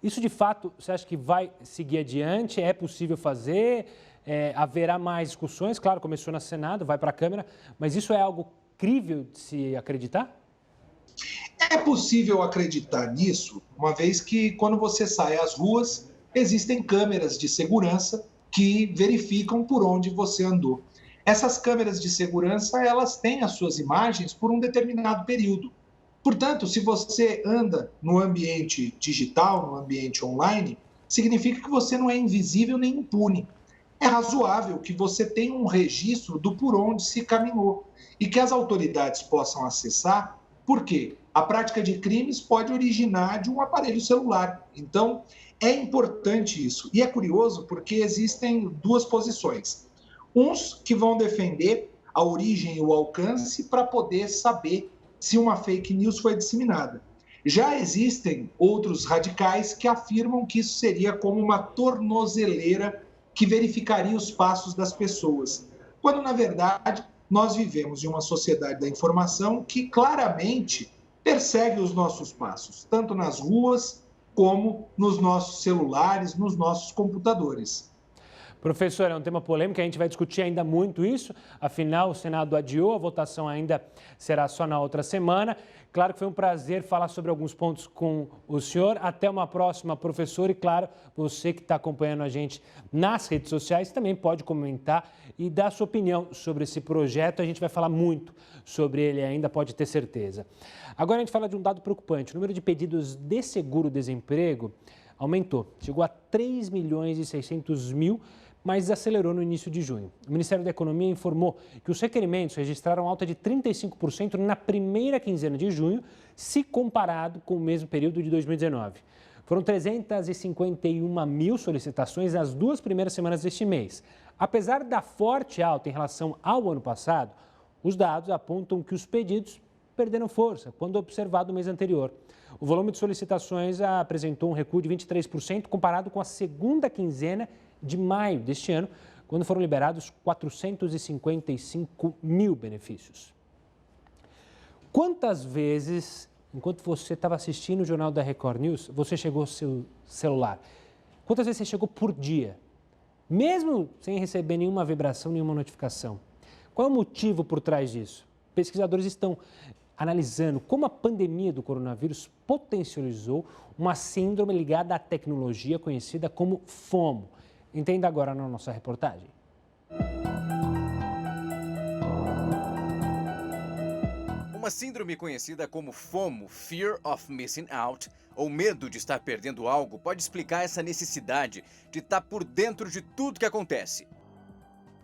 Isso, de fato, você acha que vai seguir adiante? É possível fazer? Haverá mais discussões? Claro, começou no Senado, vai para a Câmara, mas isso é algo crível de se acreditar? É possível acreditar nisso, uma vez que quando você sai às ruas, existem câmeras de segurança que verificam por onde você andou. Essas câmeras de segurança, elas têm as suas imagens por um determinado período. Portanto, se você anda no ambiente digital, no ambiente online, significa que você não é invisível nem impune. É razoável que você tenha um registro do por onde se caminhou e que as autoridades possam acessar. Por quê? A prática de crimes pode originar de um aparelho celular. Então, é importante isso. E é curioso porque existem 2 posições. Uns que vão defender a origem e o alcance para poder saber se uma fake news foi disseminada. Já existem outros radicais que afirmam que isso seria como uma tornozeleira que verificaria os passos das pessoas, quando, na verdade, nós vivemos em uma sociedade da informação que claramente persegue os nossos passos, tanto nas ruas como nos nossos celulares, nos nossos computadores. Professor, é um tema polêmico, a gente vai discutir ainda muito isso, afinal o Senado adiou, a votação ainda será só na outra semana. Claro que foi um prazer falar sobre alguns pontos com o senhor. Até uma próxima, professor, e claro, você que está acompanhando a gente nas redes sociais também pode comentar e dar sua opinião sobre esse projeto. A gente vai falar muito sobre ele ainda, pode ter certeza. Agora a gente fala de um dado preocupante, o número de pedidos de seguro-desemprego aumentou, chegou a 3.600.000, mas acelerou no início de junho. O Ministério da Economia informou que os requerimentos registraram alta de 35% na primeira quinzena de junho, se comparado com o mesmo período de 2019. Foram 351.000 solicitações nas 2 primeiras semanas deste mês. Apesar da forte alta em relação ao ano passado, os dados apontam que os pedidos perderam força quando observado no mês anterior. O volume de solicitações apresentou um recuo de 23% comparado com a segunda quinzena de maio deste ano, quando foram liberados 455.000 benefícios. Quantas vezes, enquanto você estava assistindo o Jornal da Record News, você chegou ao seu celular? Quantas vezes você chegou por dia? Mesmo sem receber nenhuma vibração, nenhuma notificação. Qual é o motivo por trás disso? Pesquisadores estão analisando como a pandemia do coronavírus potencializou uma síndrome ligada à tecnologia conhecida como FOMO. Entenda agora na nossa reportagem. Uma síndrome conhecida como FOMO, Fear of Missing Out, ou medo de estar perdendo algo, pode explicar essa necessidade de estar por dentro de tudo que acontece.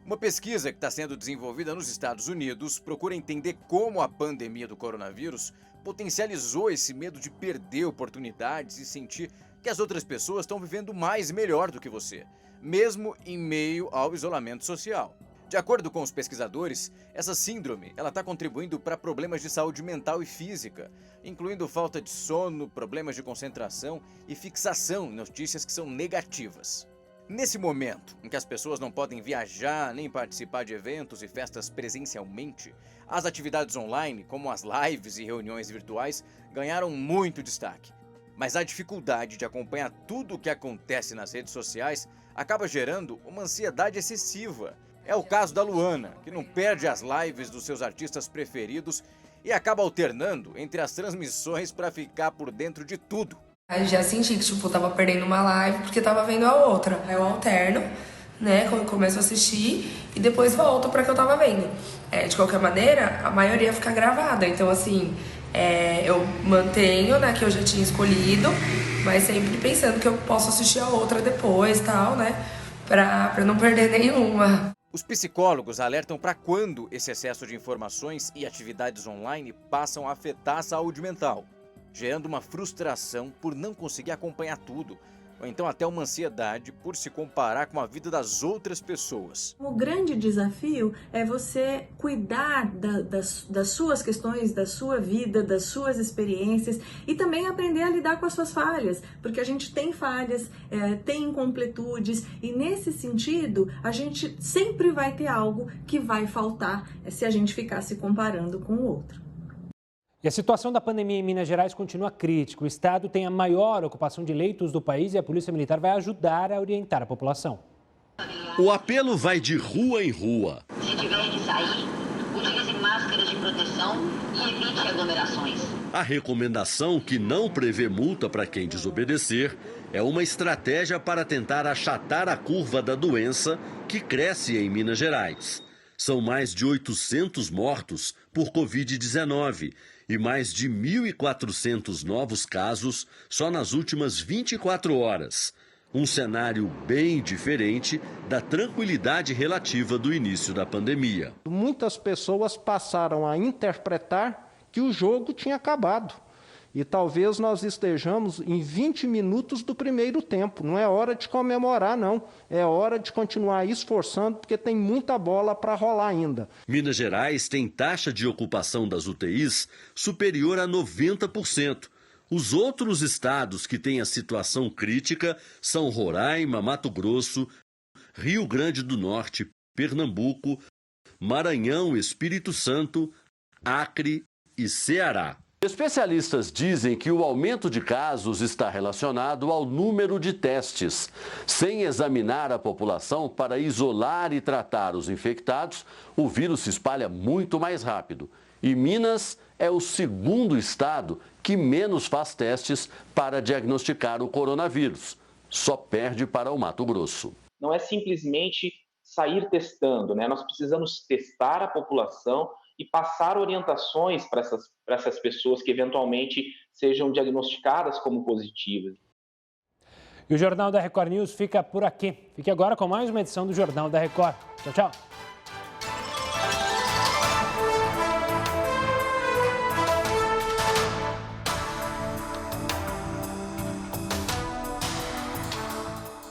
Uma pesquisa que está sendo desenvolvida nos Estados Unidos procura entender como a pandemia do coronavírus potencializou esse medo de perder oportunidades e sentir que as outras pessoas estão vivendo mais e melhor do que você, mesmo em meio ao isolamento social. De acordo com os pesquisadores, essa síndrome está contribuindo para problemas de saúde mental e física, incluindo falta de sono, problemas de concentração e fixação em notícias que são negativas. Nesse momento em que as pessoas não podem viajar nem participar de eventos e festas presencialmente, as atividades online, como as lives e reuniões virtuais, ganharam muito destaque. Mas a dificuldade de acompanhar tudo o que acontece nas redes sociais acaba gerando uma ansiedade excessiva. É o caso da Luana, que não perde as lives dos seus artistas preferidos e acaba alternando entre as transmissões para ficar por dentro de tudo. Aí já senti que, tipo, eu tava perdendo uma live porque tava vendo a outra. Aí eu alterno, né, quando eu começo a assistir e depois volto pra que eu tava vendo. De qualquer maneira, a maioria fica gravada. Então, assim, eu mantenho, né, que eu já tinha escolhido, mas sempre pensando que eu posso assistir a outra depois, tal, né, pra não perder nenhuma. Os psicólogos alertam para quando esse excesso de informações e atividades online passam a afetar a saúde mental, gerando uma frustração por não conseguir acompanhar tudo, ou então até uma ansiedade por se comparar com a vida das outras pessoas. O grande desafio é você cuidar das suas questões, da sua vida, das suas experiências e também aprender a lidar com as suas falhas, porque a gente tem falhas, tem incompletudes e nesse sentido a gente sempre vai ter algo que vai faltar se a gente ficar se comparando com o outro. E a situação da pandemia em Minas Gerais continua crítica. O estado tem a maior ocupação de leitos do país e a Polícia Militar vai ajudar a orientar a população. O apelo vai de rua em rua. Se tiver que sair, utilize máscaras de proteção e evite aglomerações. A recomendação, que não prevê multa para quem desobedecer, é uma estratégia para tentar achatar a curva da doença que cresce em Minas Gerais. São mais de 800 mortos por Covid-19 e mais de 1.400 novos casos só nas últimas 24 horas. Um cenário bem diferente da tranquilidade relativa do início da pandemia. Muitas pessoas passaram a interpretar que o jogo tinha acabado. E talvez nós estejamos em 20 minutos do primeiro tempo. Não é hora de comemorar, não. É hora de continuar esforçando, porque tem muita bola para rolar ainda. Minas Gerais tem taxa de ocupação das UTIs superior a 90%. Os outros estados que têm a situação crítica são Roraima, Mato Grosso, Rio Grande do Norte, Pernambuco, Maranhão, Espírito Santo, Acre e Ceará. Especialistas dizem que o aumento de casos está relacionado ao número de testes. Sem examinar a população para isolar e tratar os infectados, o vírus se espalha muito mais rápido. E Minas é o segundo estado que menos faz testes para diagnosticar o coronavírus. Só perde para o Mato Grosso. Não é simplesmente sair testando, né? Nós precisamos testar a população e passar orientações para essas pessoas que eventualmente sejam diagnosticadas como positivas. E o Jornal da Record News fica por aqui. Fique agora com mais uma edição do Jornal da Record. Tchau, tchau.